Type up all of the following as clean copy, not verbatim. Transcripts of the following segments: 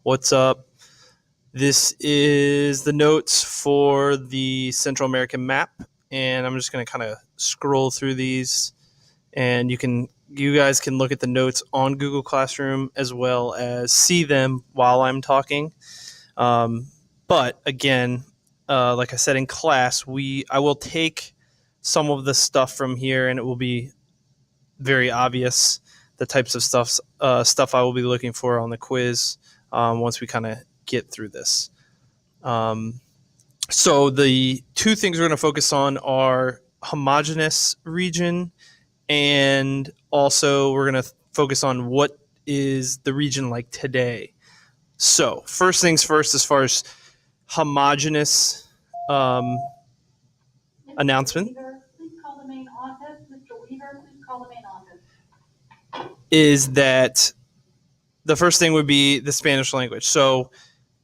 What's up? This is the notes for the Central American map, and I'm just going to kind of scroll through these, and you guys can look at the notes on Google Classroom as well as see them while I'm talking. But again, like I said in class, I will take some of the stuff from here, and it will be very obvious the types of stuff I will be looking for on the quiz once we kind of get through this. So the two things we're going to focus on are homogeneous region, and also we're going to focus on what is the region like today. So first things first, as far as homogeneous announcement. Please call the main office. Mr. Weaver, please call the main office. Is that the first thing would be the Spanish language. So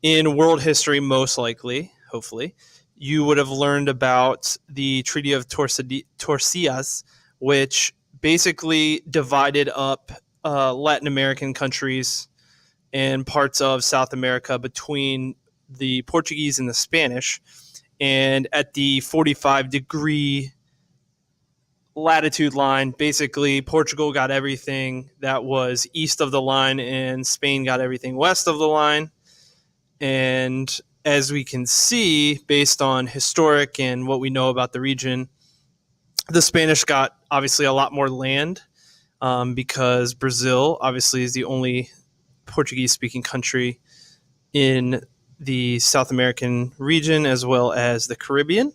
in world history, most likely, hopefully, you would have learned about the Treaty of Tordesillas, which basically divided up Latin American countries and parts of South America between the Portuguese and the Spanish. And at the 45-degree latitude line, basically Portugal got everything that was east of the line and Spain got everything west of the line. And as we can see, based on historic and what we know about the region, the Spanish got obviously a lot more land because Brazil obviously is the only Portuguese-speaking country in the South American region as well as the Caribbean.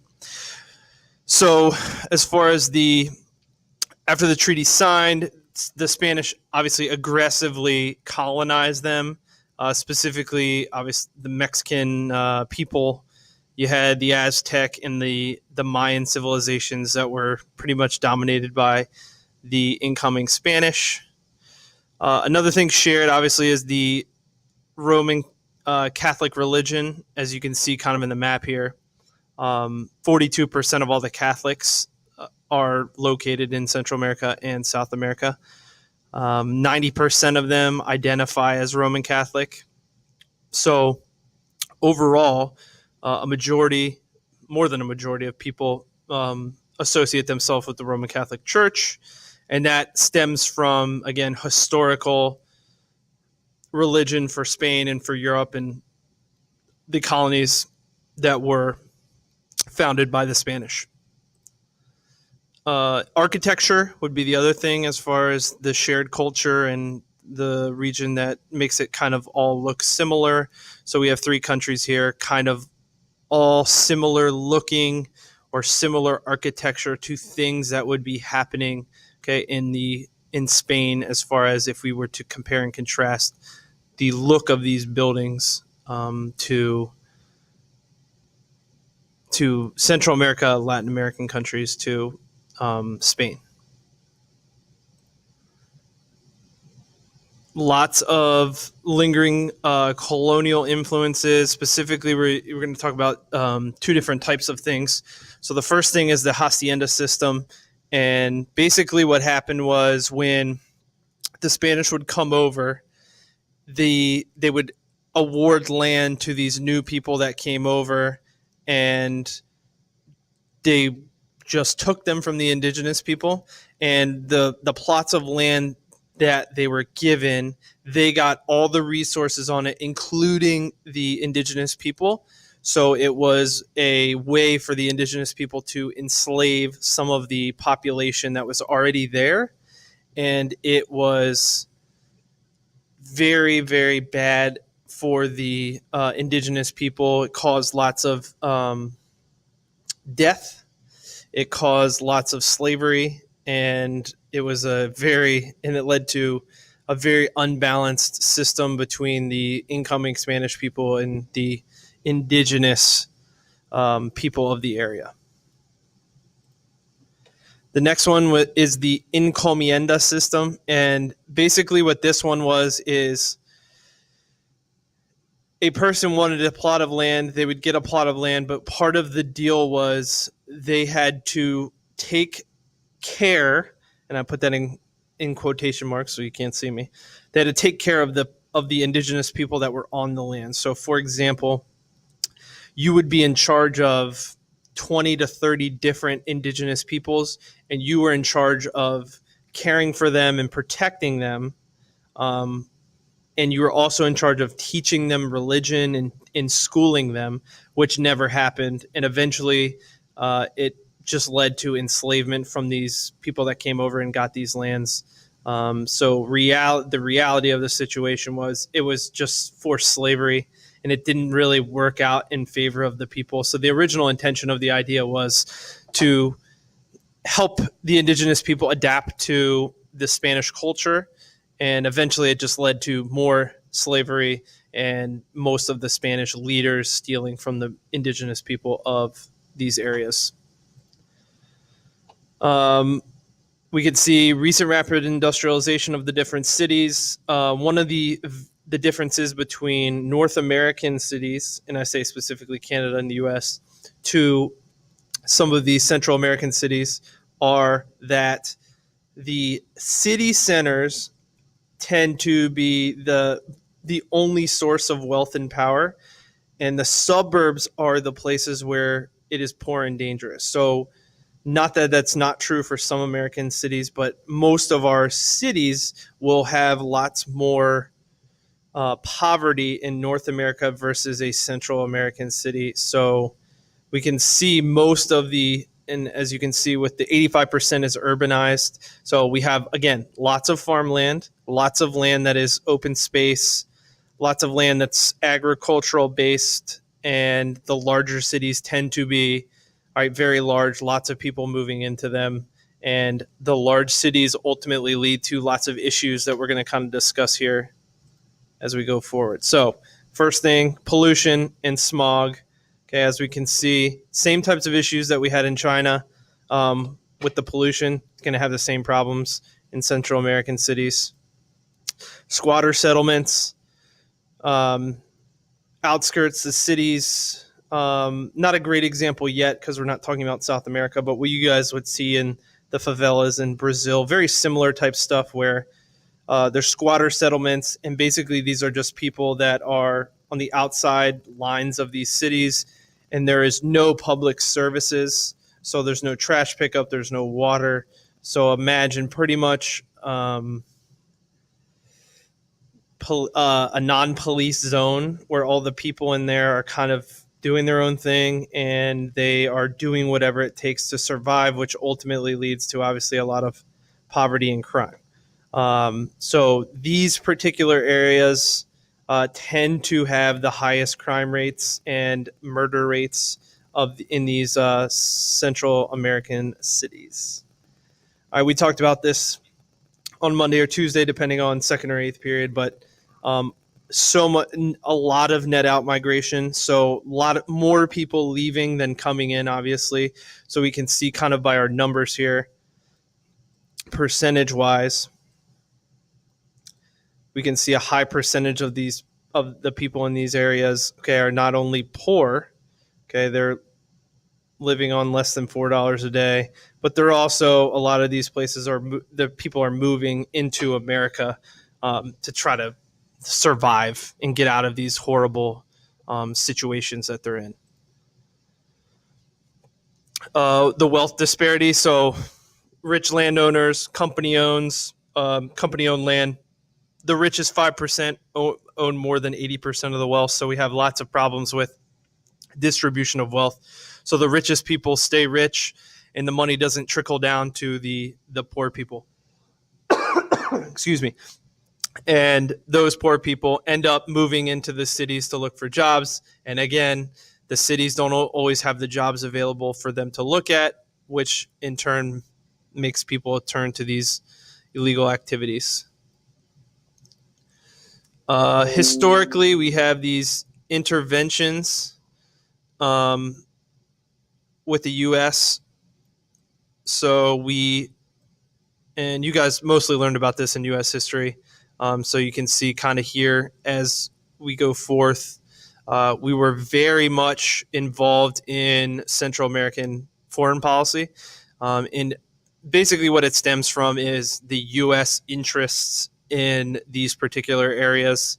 So as far as after the treaty signed, the Spanish obviously aggressively colonized them, specifically obviously the Mexican people. You had the Aztec and the Mayan civilizations that were pretty much dominated by the incoming Spanish. Another thing shared obviously is the Roman Catholic religion, as you can see kind of in the map here. 42% of all the Catholics are located in Central America and South America. 90% of them identify as Roman Catholic. So overall, more than a majority of people associate themselves with the Roman Catholic Church. And that stems from, again, historical religion for Spain and for Europe and the colonies that were founded by the Spanish. Architecture would be the other thing as far as the shared culture and the region that makes it kind of all look similar. So we have three countries here, kind of all similar looking or similar architecture to things that would be happening, okay, in Spain, as far as if we were to compare and contrast the look of these buildings to Central America, Latin American countries, to Spain. Lots of lingering colonial influences. Specifically, we're going to talk about two different types of things. So the first thing is the hacienda system. And basically what happened was when the Spanish would come over, they would award land to these new people that came over, and they just took them from the indigenous people, and the plots of land that they were given, they got all the resources on it, including the indigenous people. So it was a way for the indigenous people to enslave some of the population that was already there. And it was very, very bad for the indigenous people. It caused lots of death. It caused lots of slavery, and it led to a very unbalanced system between the incoming Spanish people and the indigenous people of the area. The next one is the encomienda system, and basically what this one was is a person wanted a plot of land, they would get a plot of land, but part of the deal was they had to take care, and I put that in quotation marks so you can't see me, they had to take care of the of the indigenous people that were on the land. So, for example, you would be in charge of 20 to 30 different indigenous peoples, and you were in charge of caring for them and protecting them. And you were also in charge of teaching them religion and schooling them, which never happened. And eventually, it just led to enslavement from these people that came over and got these lands. So the reality of the situation was it was just forced slavery, and it didn't really work out in favor of the people. So the original intention of the idea was to help the indigenous people adapt to the Spanish culture, and eventually it just led to more slavery and most of the Spanish leaders stealing from the indigenous people of these areas. We could see recent rapid industrialization of the different cities. One of the differences between North American cities, and I say specifically Canada and the US, to some of these Central American cities are that the city centers tend to be the only source of wealth and power, and the suburbs are the places where it is poor and dangerous. So not that that's not true for some American cities, but most of our cities will have lots more poverty in North America versus a Central American city. So we can see most of and as you can see with the 85% is urbanized. So we have, again, lots of farmland, lots of land that is open space, lots of land that's agricultural based, and the larger cities tend to be very large, lots of people moving into them. And the large cities ultimately lead to lots of issues that we're going to kind of discuss here as we go forward. So first thing, pollution and smog. Okay, as we can see, same types of issues that we had in China with the pollution. It's going to have the same problems in Central American cities. Squatter settlements, outskirts, the cities. Not a great example yet because we're not talking about South America, but what you guys would see in the favelas in Brazil, very similar type stuff where there's squatter settlements, and basically these are just people that are on the outside lines of these cities, and there is no public services. So there's no trash pickup, there's no water. So imagine pretty much a non-police zone where all the people in there are kind of doing their own thing, and they are doing whatever it takes to survive, which ultimately leads to obviously a lot of poverty and crime. So these particular areas tend to have the highest crime rates and murder rates in these Central American cities. All right, we talked about this on Monday or Tuesday, depending on second or eighth period, but a lot of net out migration. So a lot more people leaving than coming in, obviously. So we can see kind of by our numbers here, percentage wise, we can see a high percentage of the people in these areas, okay, are not only poor, okay, they're living on less than $4 a day, but they're also, a lot of these places the people are moving into America to try to survive and get out of these horrible situations that they're in. The wealth disparity. So rich landowners, company-owned land. The richest 5% own more than 80% of the wealth. So we have lots of problems with distribution of wealth. So the richest people stay rich, and the money doesn't trickle down to the poor people. Excuse me. And those poor people end up moving into the cities to look for jobs. And again, the cities don't always have the jobs available for them to look at, which in turn makes people turn to these illegal activities. Historically, we have these interventions with the U.S. So and you guys mostly learned about this in U.S. history. So you can see kind of here as we go forth, we were very much involved in Central American foreign policy. And basically what it stems from is the U.S. interests in these particular areas.